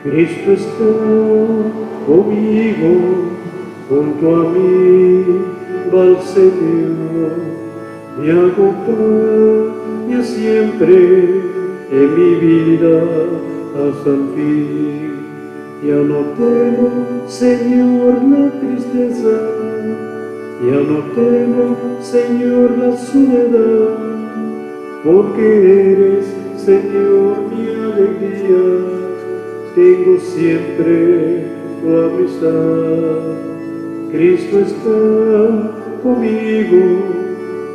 Cristo está conmigo, junto a mí va el Señor, me acompaña siempre en mi vida hasta el fin. Ya no temo, Señor, la tristeza, ya no temo, Señor, la soledad, porque eres, Señor, mi alegría, tengo siempre tu amistad. Cristo está conmigo,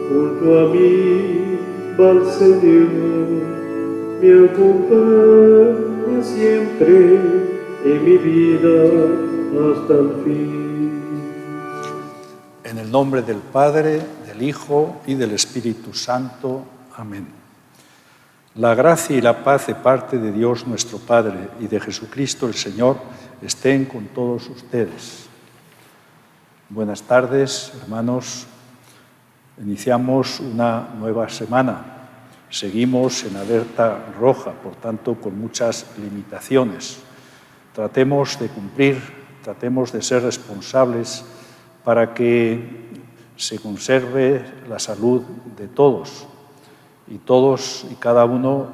junto a mí va el Señor, me acompaña siempre en mi vida hasta el fin. En el nombre del Padre, del Hijo y del Espíritu Santo. Amén. La gracia y la paz de parte de Dios nuestro Padre y de Jesucristo el Señor estén con todos ustedes. Buenas tardes, hermanos. Iniciamos una nueva semana. Seguimos en alerta roja, por tanto, con muchas limitaciones. Tratemos de cumplir, tratemos de ser responsables para que se conserve la salud de todos y todos y cada uno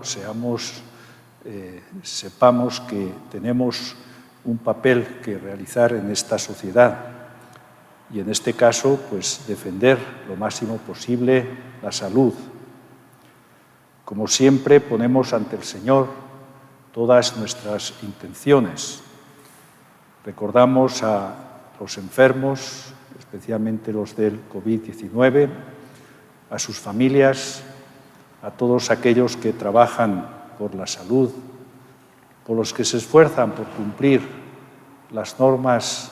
sepamos que tenemos un papel que realizar en esta sociedad y en este caso pues defender lo máximo posible la salud. Como siempre ponemos ante el Señor todas nuestras intenciones. Recordamos a los enfermos, especialmente los del COVID-19, a sus familias, a todos aquellos que trabajan por la salud, por los que se esfuerzan por cumplir las normas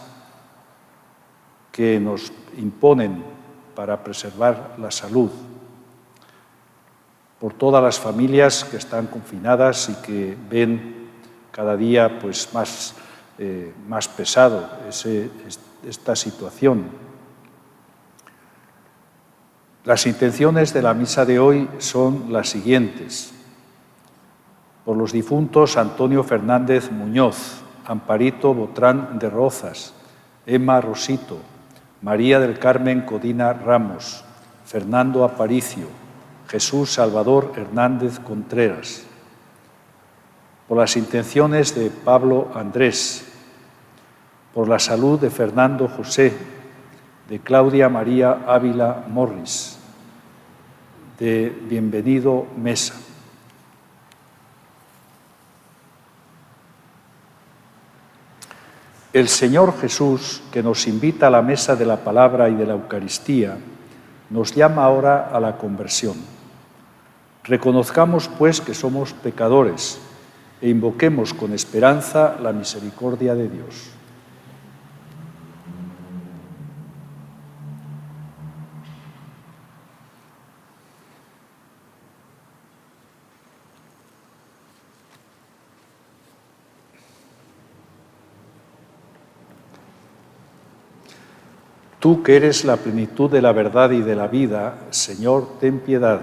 que nos imponen para preservar la salud, por todas las familias que están confinadas y que ven cada día pues, más pesado esta situación. Las intenciones de la misa de hoy son las siguientes. Por los difuntos Antonio Fernández Muñoz, Amparito Botrán de Rozas, Emma Rosito, María del Carmen Codina Ramos, Fernando Aparicio, Jesús Salvador Hernández Contreras. Por las intenciones de Pablo Andrés, por la salud de Fernando José, de Claudia María Ávila Morris, de Bienvenido Mesa. El Señor Jesús, que nos invita a la mesa de la palabra y de la Eucaristía, nos llama ahora a la conversión. Reconozcamos, pues, que somos pecadores e invoquemos con esperanza la misericordia de Dios. Tú que eres la plenitud de la verdad y de la vida, Señor, ten piedad.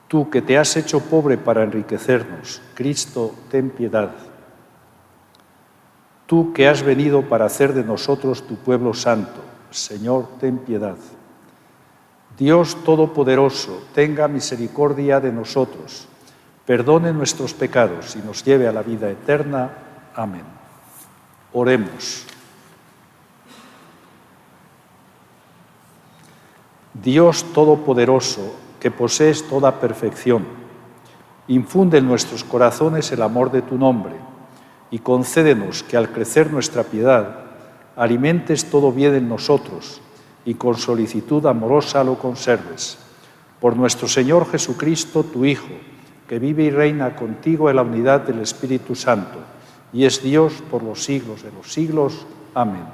Tú que te has hecho pobre para enriquecernos, Cristo, ten piedad. Tú que has venido para hacer de nosotros tu pueblo santo, Señor, ten piedad. Dios Todopoderoso, tenga misericordia de nosotros, perdone nuestros pecados y nos lleve a la vida eterna. Amén. Oremos. Dios Todopoderoso, que posees toda perfección, infunde en nuestros corazones el amor de tu nombre y concédenos que al crecer nuestra piedad alimentes todo bien en nosotros y con solicitud amorosa lo conserves. Por nuestro Señor Jesucristo, tu Hijo, que vive y reina contigo en la unidad del Espíritu Santo y es Dios por los siglos de los siglos. Amén.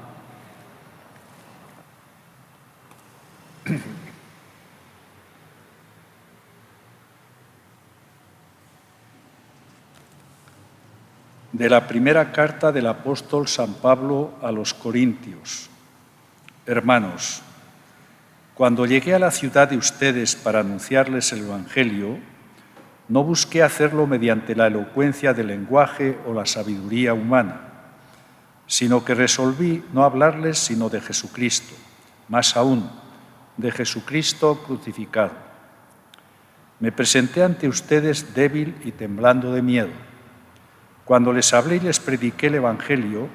De la primera carta del apóstol San Pablo a los Corintios. Hermanos, cuando llegué a la ciudad de ustedes para anunciarles el Evangelio, No busqué hacerlo mediante la elocuencia del lenguaje o la sabiduría humana, sino que resolví no hablarles sino de Jesucristo, más aún, de Jesucristo crucificado. Me presenté ante ustedes débil y temblando de miedo. Cuando les hablé y les prediqué el Evangelio,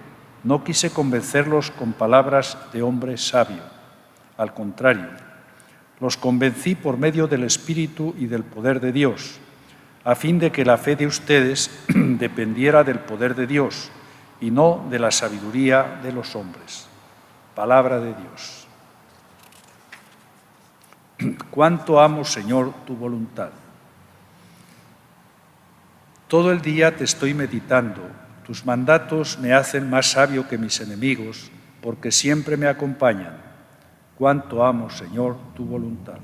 no quise convencerlos con palabras de hombre sabio. Al contrario, los convencí por medio del Espíritu y del poder de Dios, a fin de que la fe de ustedes dependiera del poder de Dios y no de la sabiduría de los hombres. Palabra de Dios. Cuánto amo, Señor, tu voluntad. Todo el día te estoy meditando. Tus mandatos me hacen más sabio que mis enemigos, porque siempre me acompañan. Cuánto amo, Señor, tu voluntad.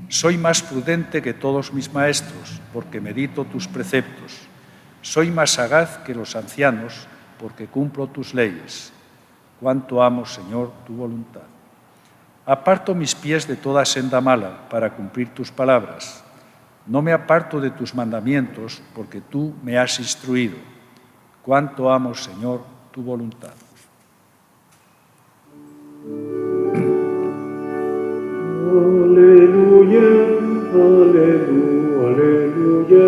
Soy más prudente que todos mis maestros, porque medito tus preceptos. Soy más sagaz que los ancianos, porque cumplo tus leyes. Cuánto amo, Señor, tu voluntad. Aparto mis pies de toda senda mala para cumplir tus palabras. No me aparto de tus mandamientos, porque tú me has instruido. Cuánto amo, Señor, tu voluntad. Aleluya, aleluya, aleluya,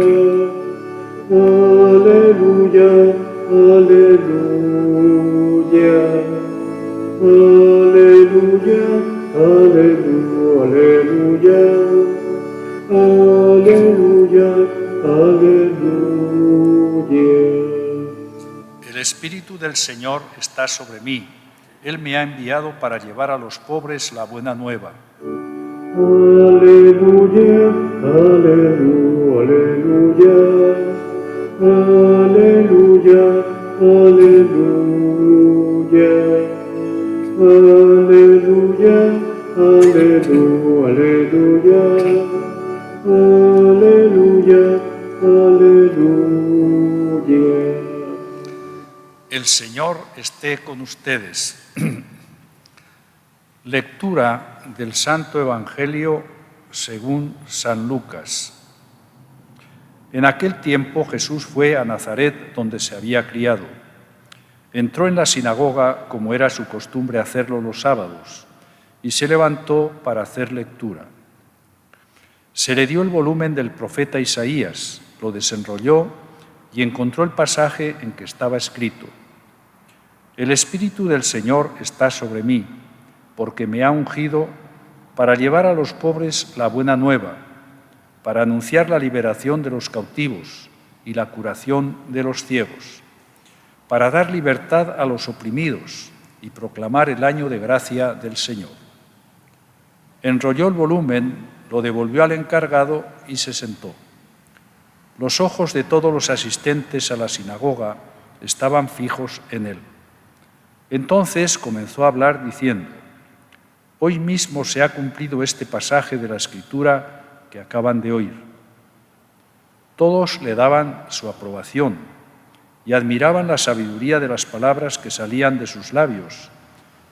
aleluya, aleluya, aleluya, aleluya, aleluya. El Espíritu del Señor está sobre mí. Él me ha enviado para llevar a los pobres la buena nueva. Aleluya, aleluya, aleluya, aleluya, aleluya, aleluya, aleluya, aleluya. El Señor esté con ustedes. Lectura del Santo Evangelio según San Lucas. En aquel tiempo Jesús fue a Nazaret, donde se había criado. Entró en la sinagoga, como era su costumbre hacerlo los sábados, y se levantó para hacer lectura. Se le dio el volumen del profeta Isaías, lo desenrolló y encontró el pasaje en que estaba escrito: El Espíritu del Señor está sobre mí, porque me ha ungido para llevar a los pobres la buena nueva, para anunciar la liberación de los cautivos y la curación de los ciegos, para dar libertad a los oprimidos y proclamar el año de gracia del Señor. Enrolló el volumen, lo devolvió al encargado y se sentó. Los ojos de todos los asistentes a la sinagoga estaban fijos en él. Entonces comenzó a hablar diciendo: Hoy mismo se ha cumplido este pasaje de la Escritura que acaban de oír. Todos le daban su aprobación y admiraban la sabiduría de las palabras que salían de sus labios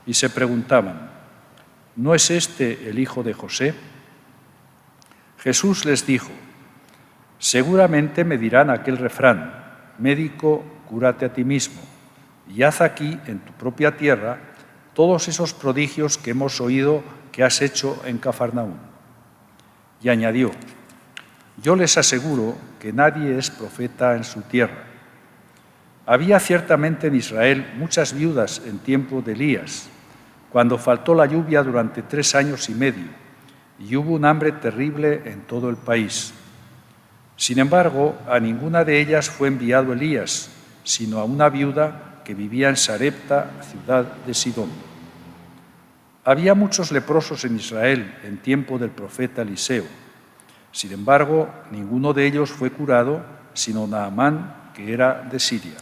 y se preguntaban: ¿no es este el hijo de José? Jesús les dijo: seguramente me dirán aquel refrán: médico, cúrate a ti mismo y haz aquí, en tu propia tierra, todos esos prodigios que hemos oído que has hecho en Cafarnaúm. Y añadió: yo les aseguro que nadie es profeta en su tierra. Había ciertamente en Israel muchas viudas en tiempo de Elías, cuando faltó la lluvia durante 3 años y medio, y hubo un hambre terrible en todo el país. Sin embargo, a ninguna de ellas fue enviado Elías, sino a una viuda que vivía en Sarepta, ciudad de Sidón. Había muchos leprosos en Israel en tiempo del profeta Eliseo. Sin embargo, ninguno de ellos fue curado, sino Naamán, que era de Siria.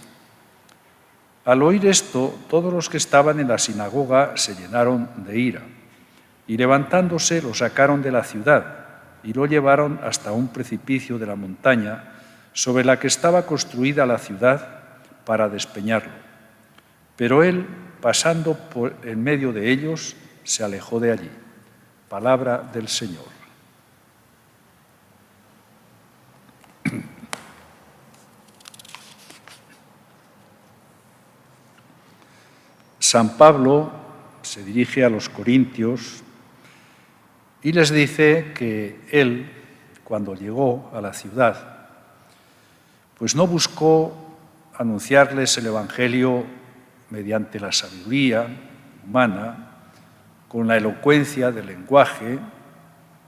Al oír esto, todos los que estaban en la sinagoga se llenaron de ira, y levantándose lo sacaron de la ciudad y lo llevaron hasta un precipicio de la montaña sobre la que estaba construida la ciudad para despeñarlo. Pero él, pasando por en medio de ellos, se alejó de allí. Palabra del Señor. San Pablo se dirige a los corintios y les dice que él, cuando llegó a la ciudad, pues no buscó anunciarles el Evangelio mediante la sabiduría humana, con la elocuencia del lenguaje,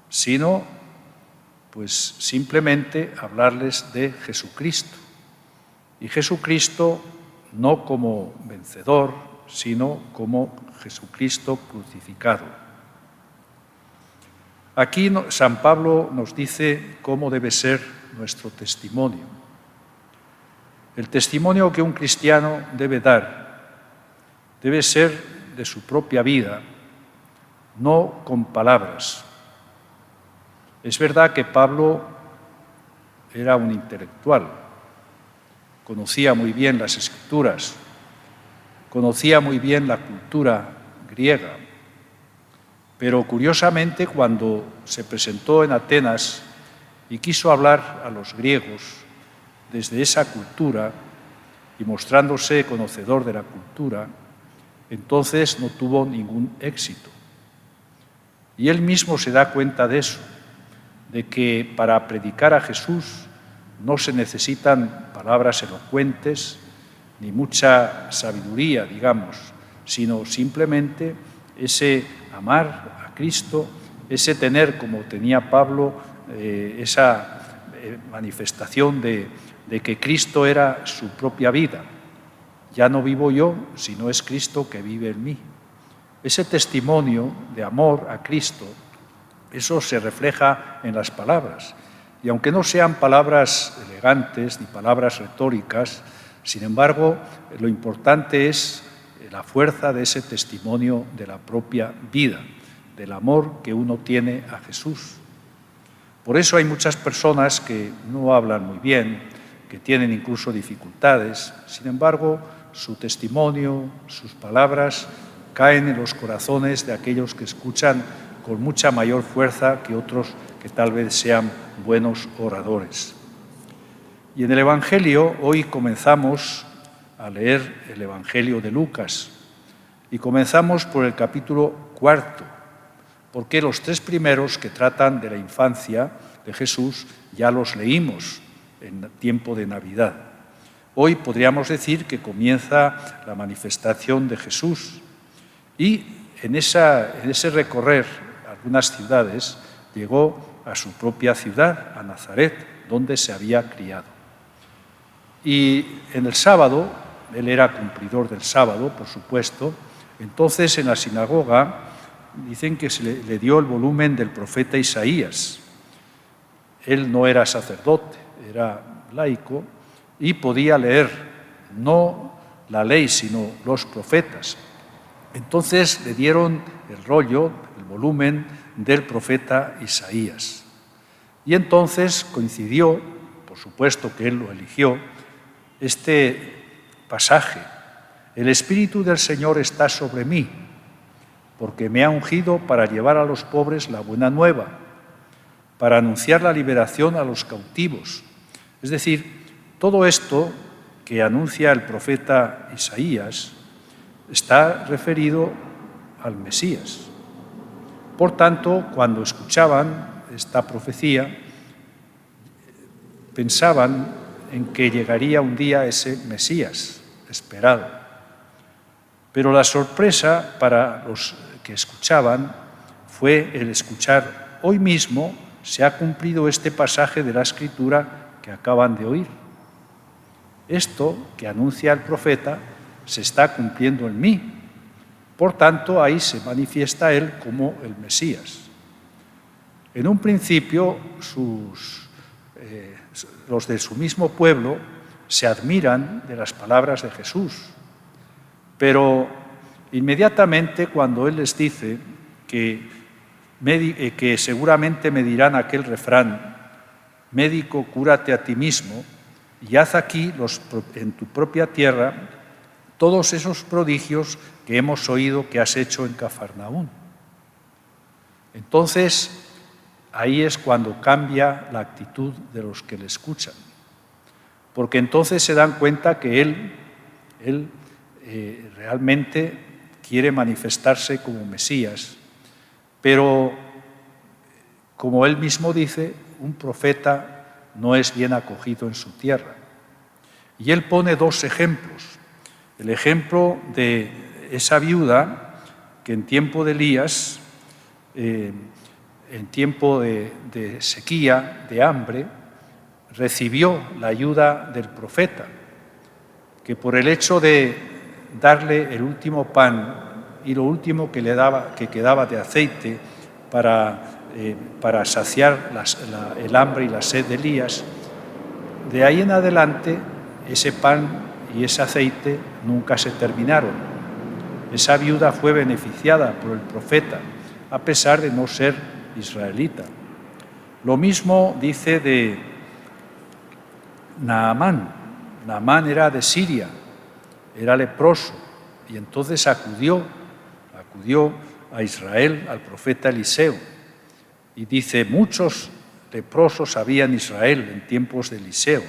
sino pues simplemente hablarles de Jesucristo. Y Jesucristo no como vencedor, sino como Jesucristo crucificado. Aquí San Pablo nos dice cómo debe ser nuestro testimonio. El testimonio que un cristiano debe dar debe ser de su propia vida, no con palabras. Es verdad que Pablo era un intelectual, conocía muy bien las Escrituras, conocía muy bien la cultura griega, pero curiosamente cuando se presentó en Atenas y quiso hablar a los griegos desde esa cultura y mostrándose conocedor de la cultura, entonces no tuvo ningún éxito. Y él mismo se da cuenta de eso, de que para predicar a Jesús no se necesitan palabras elocuentes ni mucha sabiduría, digamos, sino simplemente ese amar a Cristo, ese tener, como tenía Pablo, esa manifestación de que Cristo era su propia vida. Ya no vivo yo, sino es Cristo que vive en mí. Ese testimonio de amor a Cristo, eso se refleja en las palabras. Y aunque no sean palabras elegantes ni palabras retóricas, sin embargo, lo importante es la fuerza de ese testimonio de la propia vida, del amor que uno tiene a Jesús. Por eso hay muchas personas que no hablan muy bien, que tienen incluso dificultades. Sin embargo, su testimonio, sus palabras, caen en los corazones de aquellos que escuchan con mucha mayor fuerza que otros que tal vez sean buenos oradores. Y en el Evangelio, hoy comenzamos a leer el Evangelio de Lucas y comenzamos por el capítulo 4, porque los 3 primeros que tratan de la infancia de Jesús ya los leímos en tiempo de Navidad. Hoy podríamos decir que comienza la manifestación de Jesús y en ese recorrer algunas ciudades llegó a su propia ciudad, a Nazaret, donde se había criado. Y en el sábado, él era cumplidor del sábado, por supuesto, entonces en la sinagoga dicen que se le dio el volumen del profeta Isaías. Él no era sacerdote, era laico y podía leer no la ley, sino los profetas. Entonces le dieron el rollo, el volumen del profeta Isaías. Y entonces coincidió, por supuesto que él lo eligió, este pasaje: el Espíritu del Señor está sobre mí, porque me ha ungido para llevar a los pobres la buena nueva, para anunciar la liberación a los cautivos. Es decir, todo esto que anuncia el profeta Isaías está referido al Mesías. Por tanto, cuando escuchaban esta profecía, pensaban en que llegaría un día ese Mesías esperado. Pero la sorpresa para los que escuchaban fue el escuchar: hoy mismo se ha cumplido este pasaje de la Escritura que acaban de oír. Esto que anuncia el profeta se está cumpliendo en mí. Por tanto, ahí se manifiesta él como el Mesías. En un principio, los de su mismo pueblo se admiran de las palabras de Jesús, pero inmediatamente cuando él les dice que seguramente me dirán aquel refrán: médico, cúrate a ti mismo y haz aquí en tu propia tierra todos esos prodigios que hemos oído que has hecho en Cafarnaún. Entonces, ahí es cuando cambia la actitud de los que le escuchan, porque entonces se dan cuenta que él realmente quiere manifestarse como Mesías, pero como él mismo dice, un profeta no es bien acogido en su tierra. Y él pone dos ejemplos. El ejemplo de esa viuda que en tiempo de Elías, en tiempo de sequía, de hambre, recibió la ayuda del profeta, que por el hecho de darle el último pan y lo último que quedaba de aceite para saciar el hambre y la sed de Elías, de ahí en adelante ese pan y ese aceite nunca se terminaron. Esa viuda fue beneficiada por el profeta, a pesar de no ser israelita. Lo mismo dice de Naamán. Naamán era de Siria, era leproso, y entonces acudió a Israel, al profeta Eliseo. Y dice, muchos leprosos había en Israel en tiempos de Eliseo.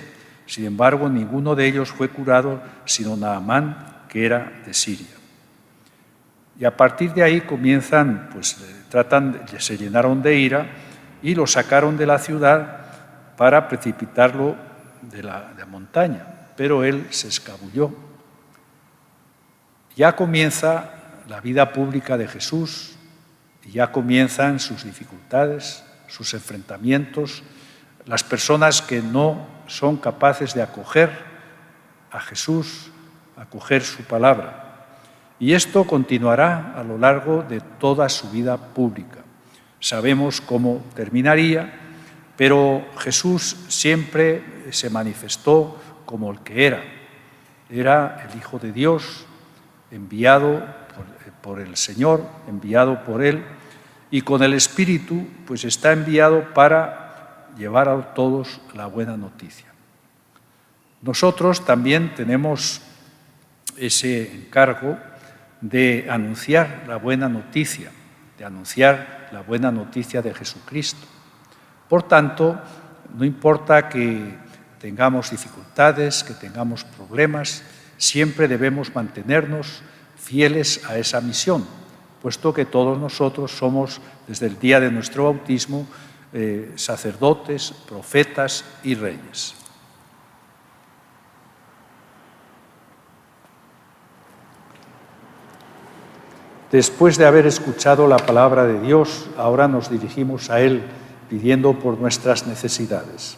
Sin embargo, ninguno de ellos fue curado, sino Naamán, que era de Siria. Y a partir de ahí comienzan, se llenaron de ira y lo sacaron de la ciudad para precipitarlo de la montaña, pero él se escabulló. Ya comienza la vida pública de Jesús y ya comienzan sus dificultades, sus enfrentamientos, las personas que no son capaces de acoger a Jesús, acoger su palabra. Y esto continuará a lo largo de toda su vida pública. Sabemos cómo terminaría, pero Jesús siempre se manifestó como el que era. Era el Hijo de Dios, enviado por el Señor, enviado por Él, y con el Espíritu pues está enviado para llevar a todos la buena noticia. Nosotros también tenemos ese encargo de anunciar la buena noticia, de Jesucristo. Por tanto, no importa que tengamos dificultades, que tengamos problemas, siempre debemos mantenernos fieles a esa misión, puesto que todos nosotros somos, desde el día de nuestro bautismo, sacerdotes, profetas y reyes. Después de haber escuchado la palabra de Dios, ahora nos dirigimos a Él pidiendo por nuestras necesidades.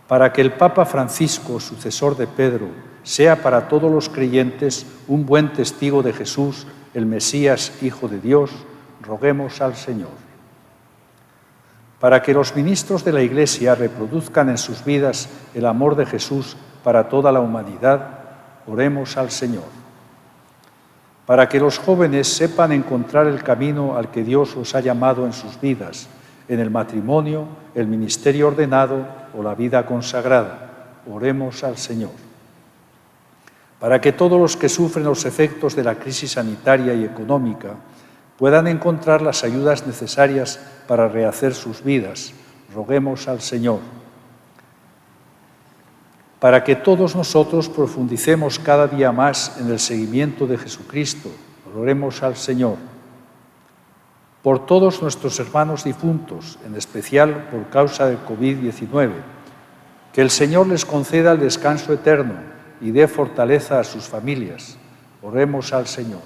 Para que el Papa Francisco, sucesor de Pedro, sea para todos los creyentes un buen testigo de Jesús, el Mesías, Hijo de Dios, roguemos al Señor. Para que los ministros de la Iglesia reproduzcan en sus vidas el amor de Jesús para toda la humanidad, oremos al Señor. Para que los jóvenes sepan encontrar el camino al que Dios los ha llamado en sus vidas, en el matrimonio, el ministerio ordenado o la vida consagrada, oremos al Señor. Para que todos los que sufren los efectos de la crisis sanitaria y económica puedan encontrar las ayudas necesarias para rehacer sus vidas, roguemos al Señor. Para que todos nosotros profundicemos cada día más en el seguimiento de Jesucristo, oremos al Señor. Por todos nuestros hermanos difuntos, en especial por causa del COVID-19, que el Señor les conceda el descanso eterno y dé fortaleza a sus familias, oremos al Señor.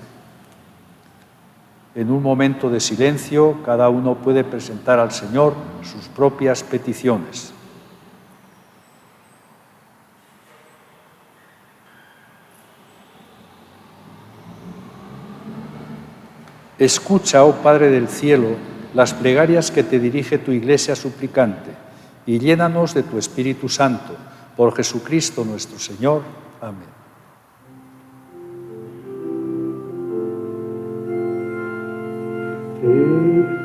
En un momento de silencio, cada uno puede presentar al Señor sus propias peticiones. Escucha, oh Padre del cielo, las plegarias que te dirige tu Iglesia suplicante y llénanos de tu Espíritu Santo, por Jesucristo nuestro Señor. Amén. Te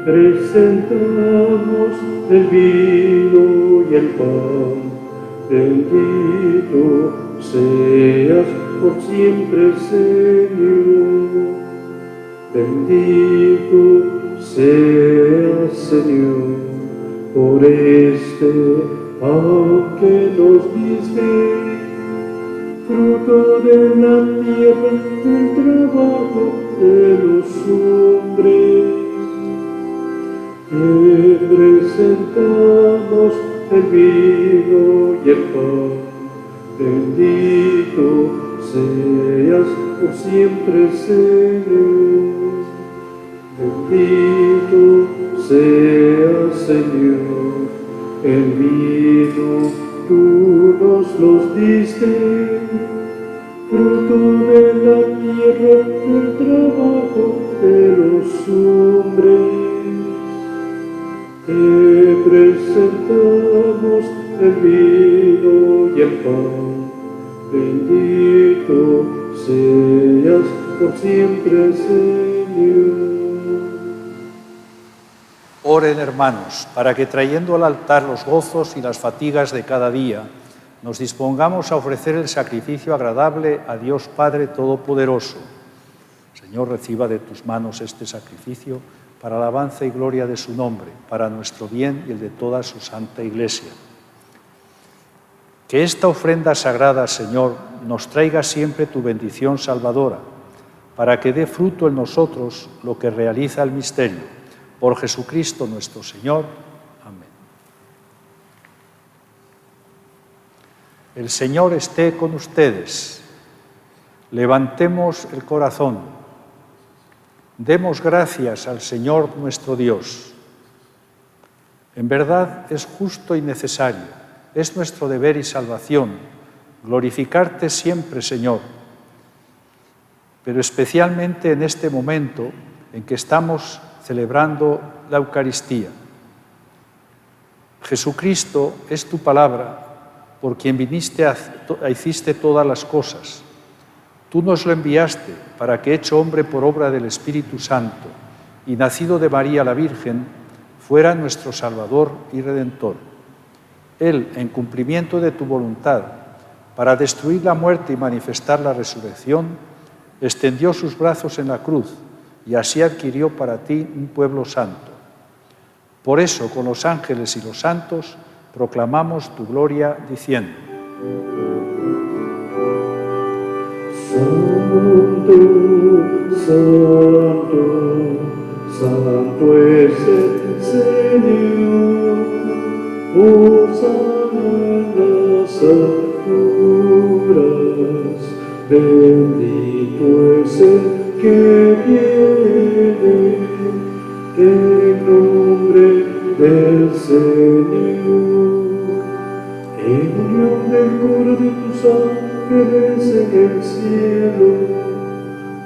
presentamos el vino y el pan, bendito seas por siempre, Señor. Bendito seas, Señor, por este pan que nos diste, fruto de la tierra, del trabajo de los hombres, te presentamos el vino y el pan. Bendito seas por siempre, Señor. Bendito seas, Señor. El vino tú nos los diste, fruto de la tierra, el trabajo de los hombres. Te presentamos el vino y el pan. Bendito seas por siempre, Señor. Oren, hermanos, para que trayendo al altar los gozos y las fatigas de cada día, nos dispongamos a ofrecer el sacrificio agradable a Dios Padre Todopoderoso. Señor, reciba de tus manos este sacrificio para alabanza y gloria de su nombre, para nuestro bien y el de toda su santa Iglesia. Que esta ofrenda sagrada, Señor, nos traiga siempre tu bendición salvadora, para que dé fruto en nosotros lo que realiza el misterio. Por Jesucristo nuestro Señor. Amén. El Señor esté con ustedes. Levantemos el corazón. Demos gracias al Señor nuestro Dios. En verdad es justo y necesario, es nuestro deber y salvación glorificarte siempre, Señor, pero especialmente en este momento en que estamos celebrando la Eucaristía. Jesucristo es tu palabra, por quien viniste hiciste todas las cosas. Tú nos lo enviaste para que, hecho hombre por obra del Espíritu Santo y nacido de María la Virgen, fuera nuestro Salvador y Redentor. Él, en cumplimiento de tu voluntad, para destruir la muerte y manifestar la resurrección, extendió sus brazos en la cruz y así adquirió para ti un pueblo santo. Por eso, con los ángeles y los santos, proclamamos tu gloria, diciendo: Santo, santo, santo es el Señor, hosana en las alturas, bendito es el que viene en nombre del Señor. En unión del coro de tus ángeles en el cielo,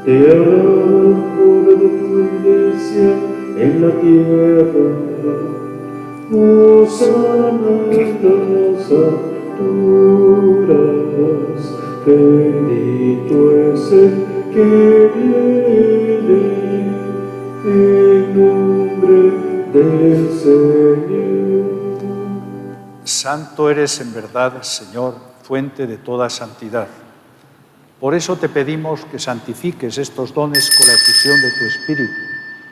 te harán coro de tu iglesia en la tierra. Hosana en las alturas, bendito es el que viene en nombre del Señor. Santo eres en verdad, Señor, fuente de toda santidad. Por eso te pedimos que santifiques estos dones con la efusión de tu Espíritu,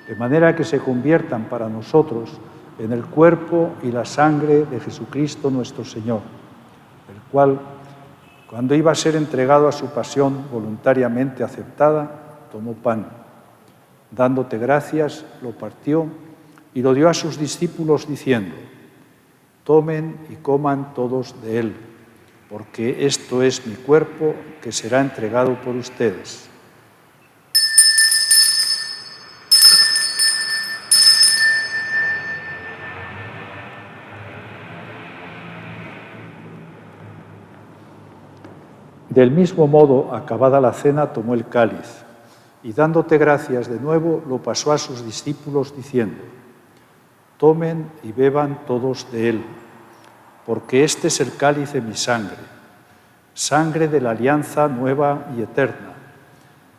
de manera que se conviertan para nosotros en el cuerpo y la sangre de Jesucristo nuestro Señor, el cual, cuando iba a ser entregado a su pasión voluntariamente aceptada, tomó pan. Dándote gracias, lo partió y lo dio a sus discípulos diciendo: tomen y coman todos de él, porque esto es mi cuerpo que será entregado por ustedes. Del mismo modo, acabada la cena, tomó el cáliz y, dándote gracias de nuevo, lo pasó a sus discípulos diciendo: tomen y beban todos de él, porque este es el cáliz de mi sangre, sangre de la alianza nueva y eterna,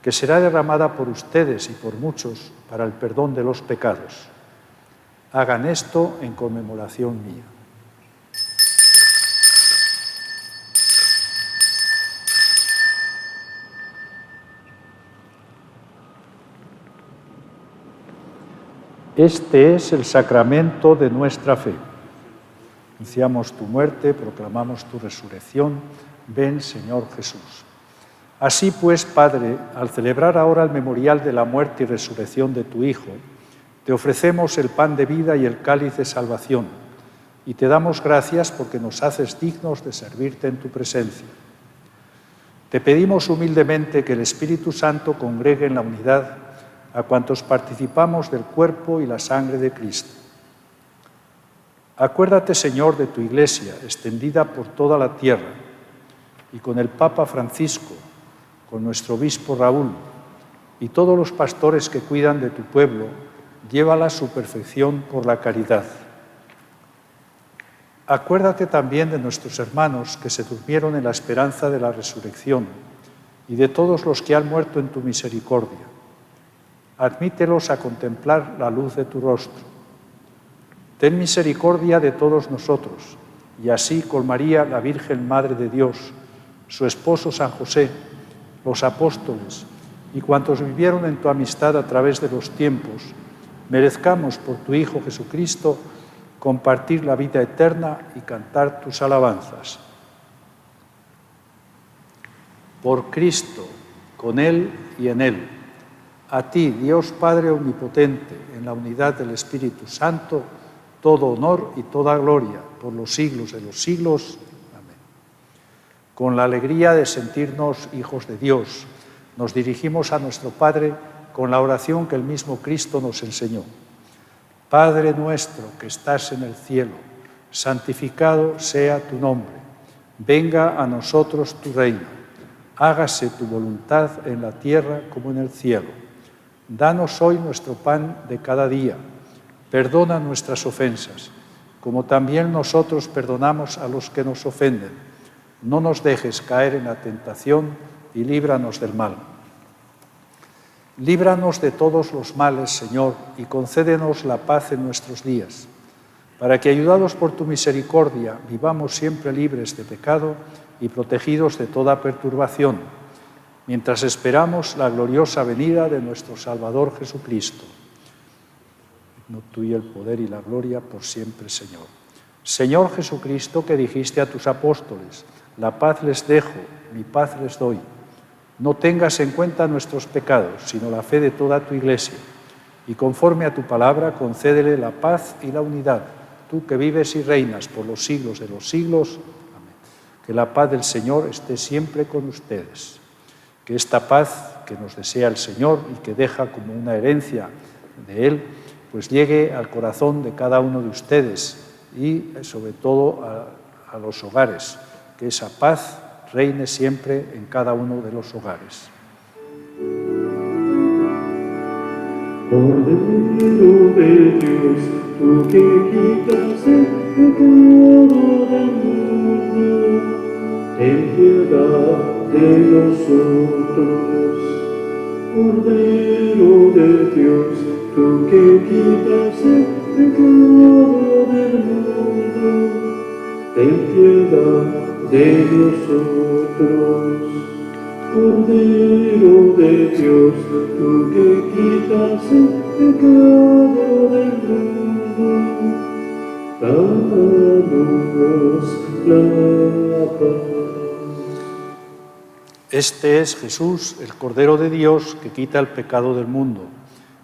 que será derramada por ustedes y por muchos para el perdón de los pecados. Hagan esto en conmemoración mía. Este es el sacramento de nuestra fe. Anunciamos tu muerte, proclamamos tu resurrección. Ven, Señor Jesús. Así pues, Padre, al celebrar ahora el memorial de la muerte y resurrección de tu Hijo, te ofrecemos el pan de vida y el cáliz de salvación, y te damos gracias porque nos haces dignos de servirte en tu presencia. Te pedimos humildemente que el Espíritu Santo congregue en la unidad a cuantos participamos del cuerpo y la sangre de Cristo. Acuérdate, Señor, de tu Iglesia, extendida por toda la tierra, y con el Papa Francisco, con nuestro obispo Raúl y todos los pastores que cuidan de tu pueblo, llévala a su perfección por la caridad. Acuérdate también de nuestros hermanos que se durmieron en la esperanza de la resurrección y de todos los que han muerto en tu misericordia. Admítelos a contemplar la luz de tu rostro. Ten misericordia de todos nosotros, y así con María, la Virgen Madre de Dios, su esposo San José, los apóstoles y cuantos vivieron en tu amistad a través de los tiempos, merezcamos por tu Hijo Jesucristo compartir la vida eterna y cantar tus alabanzas. Por Cristo, con Él y en Él, a ti, Dios Padre Omnipotente, en la unidad del Espíritu Santo, todo honor y toda gloria por los siglos de los siglos. Con la alegría de sentirnos hijos de Dios, nos dirigimos a nuestro Padre con la oración que el mismo Cristo nos enseñó. Padre nuestro que estás en el cielo, santificado sea tu nombre. Venga a nosotros tu reino. Hágase tu voluntad en la tierra como en el cielo. Danos hoy nuestro pan de cada día. Perdona nuestras ofensas, como también nosotros perdonamos a los que nos ofenden. No nos dejes caer en la tentación y líbranos del mal. Líbranos de todos los males, Señor, y concédenos la paz en nuestros días, para que, ayudados por tu misericordia, vivamos siempre libres de pecado y protegidos de toda perturbación, mientras esperamos la gloriosa venida de nuestro Salvador Jesucristo. No tuyo el poder y la gloria por siempre, Señor. Señor Jesucristo, que dijiste a tus apóstoles: la paz les dejo, mi paz les doy. No tengas en cuenta nuestros pecados, sino la fe de toda tu Iglesia. Y conforme a tu palabra, concédele la paz y la unidad, tú que vives y reinas por los siglos de los siglos. Amén. Que la paz del Señor esté siempre con ustedes. Que esta paz que nos desea el Señor y que deja como una herencia de Él, pues llegue al corazón de cada uno de ustedes y sobre todo a los hogares. Que esa paz reine siempre en cada uno de los hogares. Cordero de Dios, tú que quitas el pecado del mundo, ten piedad de nosotros. Cordero de Dios, tú que quitas el pecado del mundo, ten piedad de nosotros. Cordero de Dios, tú que quitas el pecado del mundo, danos la paz. Este es Jesús, el Cordero de Dios, que quita el pecado del mundo.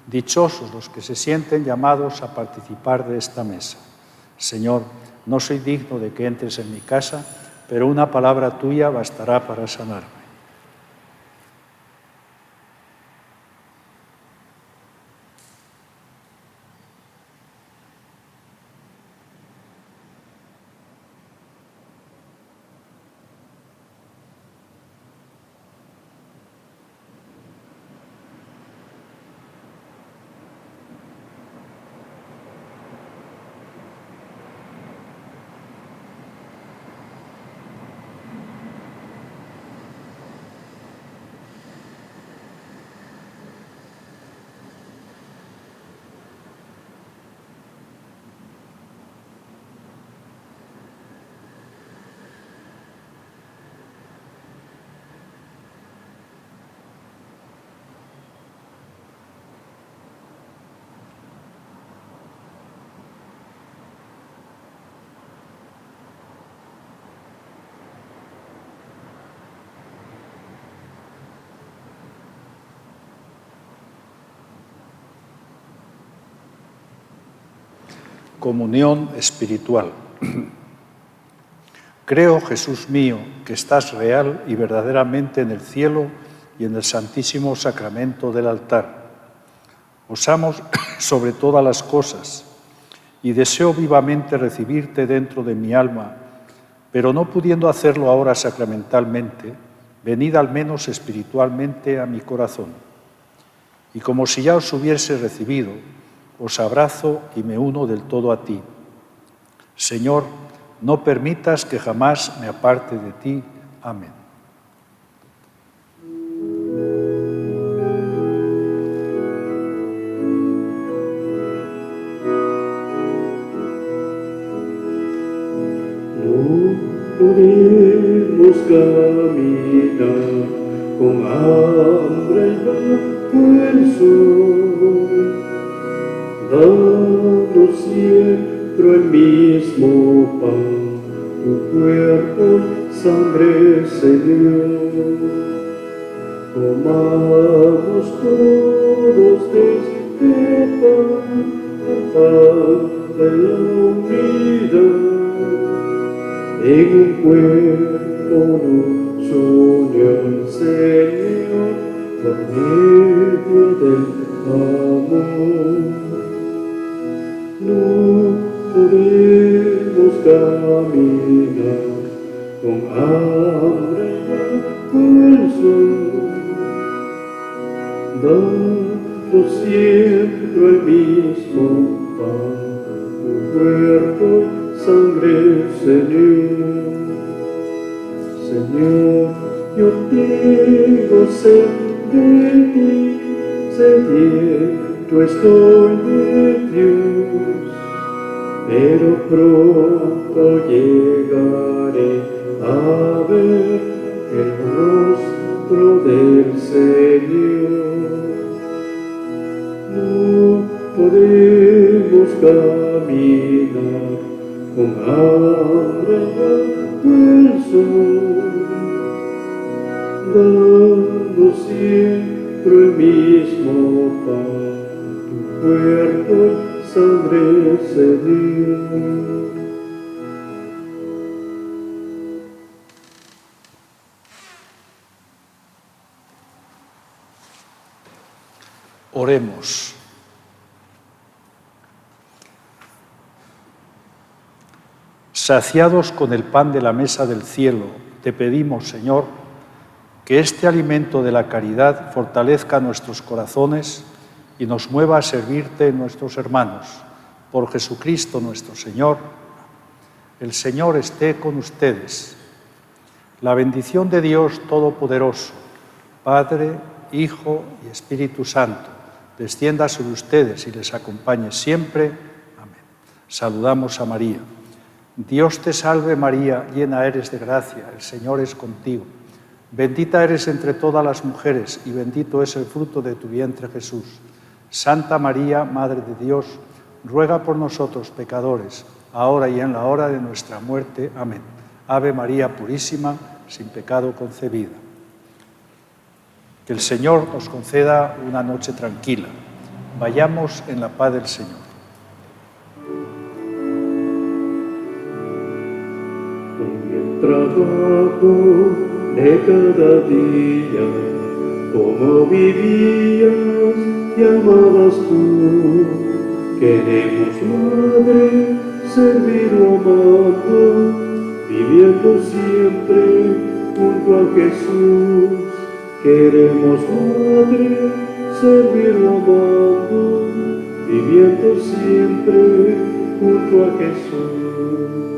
Dichosos los que se sienten llamados a participar de esta mesa. Señor, no soy digno de que entres en mi casa, pero una palabra tuya bastará para sanarme. Comunión espiritual. Creo, Jesús mío, que estás real y verdaderamente en el cielo y en el santísimo sacramento del altar. Os amo sobre todas las cosas y deseo vivamente recibirte dentro de mi alma, pero no pudiendo hacerlo ahora sacramentalmente, venid al menos espiritualmente a mi corazón. Y como si ya os hubiese recibido, os abrazo y me uno del todo a ti. Señor, no permitas que jamás me aparte de ti. Amén. No podemos caminar con hambre y bajo el sol. Danos siempre el mismo pan, tu cuerpo, sangre, Señor. Comamos todos de este pan de la unidad. En un cuerpo nos unió el Señor por medio del amor. No podemos caminar con hambre bajo el sol, dando siempre el mismo pan, tu cuerpo y sangre, Señor. Señor, yo tengo sed de ti, sediento estoy de Dios, pero pronto llegaré a ver el rostro del Señor. No podemos caminar con hambre bajo el sol, dando siempre el mismo pan, tu cuerpo y sangre, Señor. Oremos. Saciados con el pan de la mesa del cielo, te pedimos, Señor, que este alimento de la caridad fortalezca nuestros corazones y nos mueva a servirte en nuestros hermanos. Por Jesucristo nuestro Señor. El Señor esté con ustedes. La bendición de Dios Todopoderoso, Padre, Hijo y Espíritu Santo, descienda sobre ustedes y les acompañe siempre. Amén. Saludamos a María. Dios te salve María, llena eres de gracia, el Señor es contigo. Bendita eres entre todas las mujeres y bendito es el fruto de tu vientre Jesús. Santa María, Madre de Dios, ruega por nosotros pecadores, ahora y en la hora de nuestra muerte. Amén. Ave María purísima, sin pecado concebida. Que el Señor nos conceda una noche tranquila. Vayamos en la paz del Señor. Trabajo de cada día, como vivías y amabas tú. Queremos, Madre, servir amando, viviendo siempre junto a Jesús. Queremos, Madre, servir amando, viviendo siempre junto a Jesús.